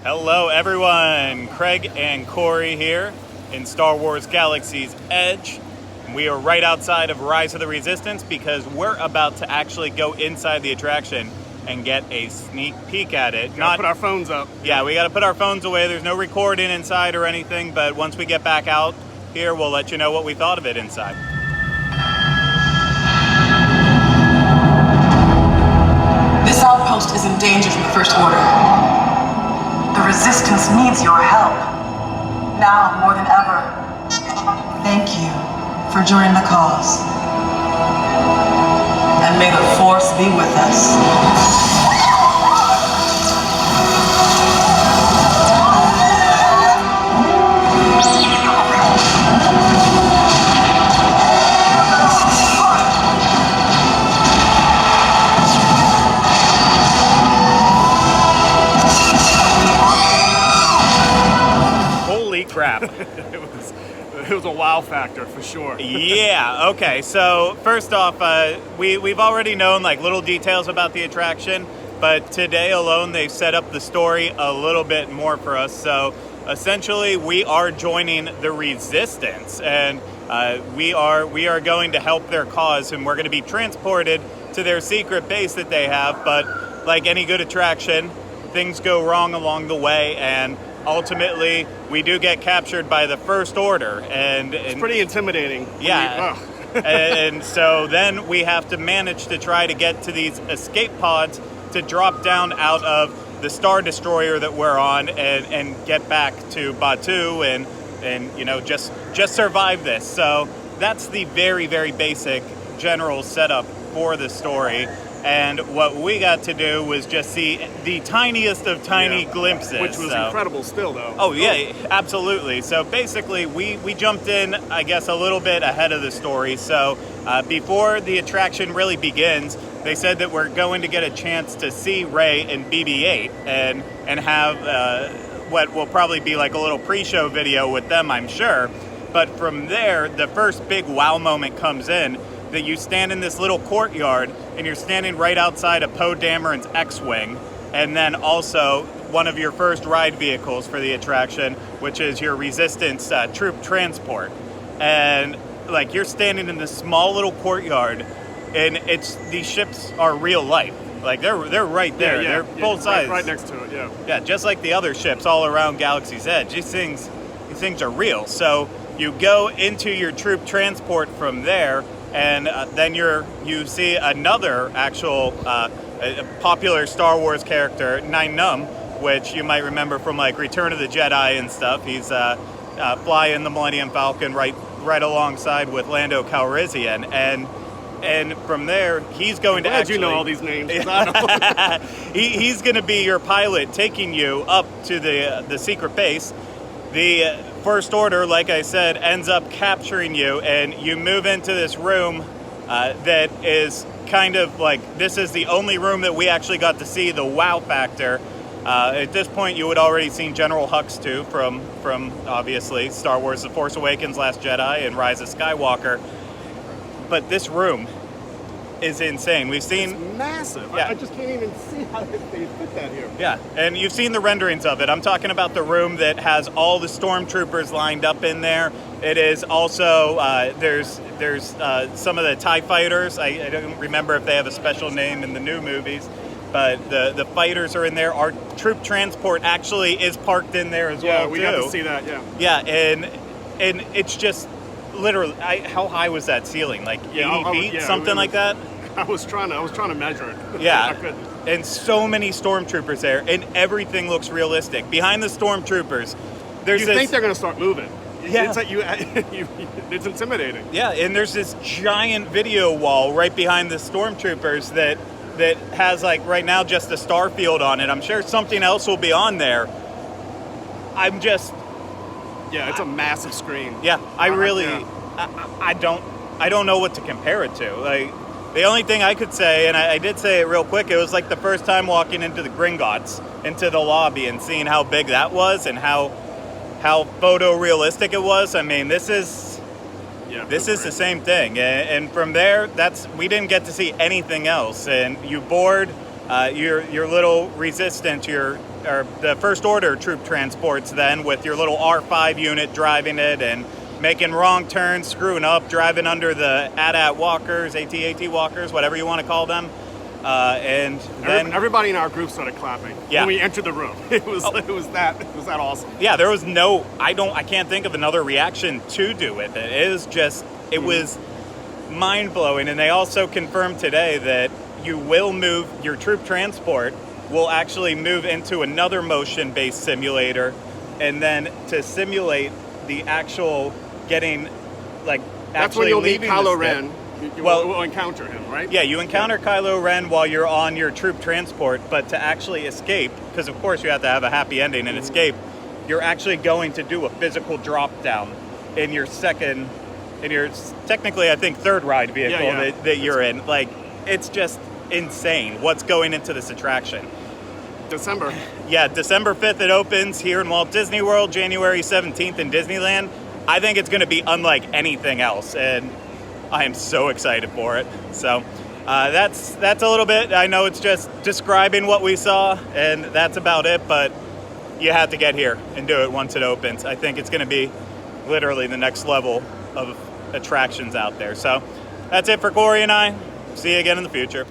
Hello everyone, Craig and Corey here in Star Wars Galaxy's Edge. We are right outside of Rise of the Resistance because we're about to actually go inside the attraction and get a sneak peek at it. Gotta put our phones up. Yeah, we gotta put our phones away. There's no recording inside or anything, but once we get back out here, we'll let you know what we thought of it inside. This outpost is in danger from the First Order. The Resistance needs your help. Now more than ever. Thank you for joining the cause. And may the Force be with us. Crap. It was a wow factor for sure. Yeah, okay, so first off, we've already known like little details about the attraction, but today alone they've set up the story a little bit more for us. So essentially we are joining the Resistance, and we are going to help their cause, and we're going to be transported to their secret base that they have. But like any good attraction, things go wrong along the way, and ultimately, we do get captured by the First Order, and it's pretty intimidating. Yeah, and so then we have to manage to try to get to these escape pods to drop down out of the Star Destroyer that we're on, and get back to Batuu, and you know just survive this. So that's the very, very basic general setup for the story. And what we got to do was just see the tiniest of tiny glimpses. Which was incredible still, though. Oh, yeah, absolutely. So basically, we jumped in, I guess, a little bit ahead of the story. So before the attraction really begins, they said that we're going to get a chance to see Rey and BB-8 and have what will probably be like a little pre-show video with them, I'm sure. But from there, the first big wow moment comes in, that you stand in this little courtyard and you're standing right outside of Poe Dameron's X-Wing, and then also one of your first ride vehicles for the attraction, which is your Resistance troop transport. And like you're standing in this small little courtyard, and these ships are real life. Like they're right there. They're full size. Right next to it, yeah. Yeah, just like the other ships all around Galaxy's Edge. These things are real. So you go into your troop transport from there, and then you see another actual popular Star Wars character, Nien Nunb, which you might remember from like Return of the Jedi and stuff. He's flying the Millennium Falcon right alongside with Lando Calrissian, and from there he's going to actually. You know all these names. He's going to be your pilot, taking you up to the secret base. The First Order, like I said, ends up capturing you, and you move into this room that is kind of like, this is the only room that we actually got to see the wow factor. At this point, you had already seen General Hux too, from obviously Star Wars The Force Awakens, Last Jedi, and Rise of Skywalker. But this room is insane. We've seen... It's massive. Yeah. I just can't even see how they fit that here. Yeah, and you've seen the renderings of it. I'm talking about the room that has all the stormtroopers lined up in there. It is also, there's some of the TIE fighters. I don't remember if they have a special name in the new movies, but the fighters are in there. Our troop transport actually is parked in there as well, we too. got to see that, yeah. Yeah, and it's just literally, how high was that ceiling? Like 80 feet, something like that? I was trying to measure it. Yeah. I couldn't. And so many stormtroopers there, and everything looks realistic. Behind the stormtroopers, there's you this... think they're going to start moving. Yeah. It's, like it's intimidating. Yeah, and there's this giant video wall right behind the stormtroopers that has, like, right now just a star field on it. I'm sure something else will be on there. I'm just... Yeah, it's a massive screen. Yeah, I don't know what to compare it to. Like, the only thing I could say, and I did say it real quick, it was like the first time walking into the Gringotts, into the lobby, and seeing how big that was and how photorealistic it was. I mean, this is the same thing. And from there, we didn't get to see anything else. And you board your little Resistance, your or the First Order troop transports then with your little R5 unit driving it and making wrong turns, screwing up, driving under the AT-AT walkers, AT-AT walkers, whatever you want to call them. And then everybody in our group started clapping when we entered the room. It was that awesome. Yeah, there was no, I can't think of another reaction to do with it. It was just, it was mind-blowing. And they also confirmed today that you will move, your troop transport will actually move into another motion-based simulator, and then to simulate the actual getting, like, that's when actually you'll meet leaving Kylo the Ren. We'll encounter him, right? Yeah, you encounter Kylo Ren while you're on your troop transport, but to actually escape, because of course you have to have a happy ending and escape, you're actually going to do a physical drop down in your technically I think third ride vehicle that you're in. Like, it's just insane what's going into this attraction. December. Yeah, December 5th it opens here in Walt Disney World, January 17th in Disneyland. I think it's going to be unlike anything else, and I am so excited for it. So that's a little bit. I know it's just describing what we saw, and that's about it, but you have to get here and do it once it opens. I think it's going to be literally the next level of attractions out there. So that's it for Corey and I. See you again in the future.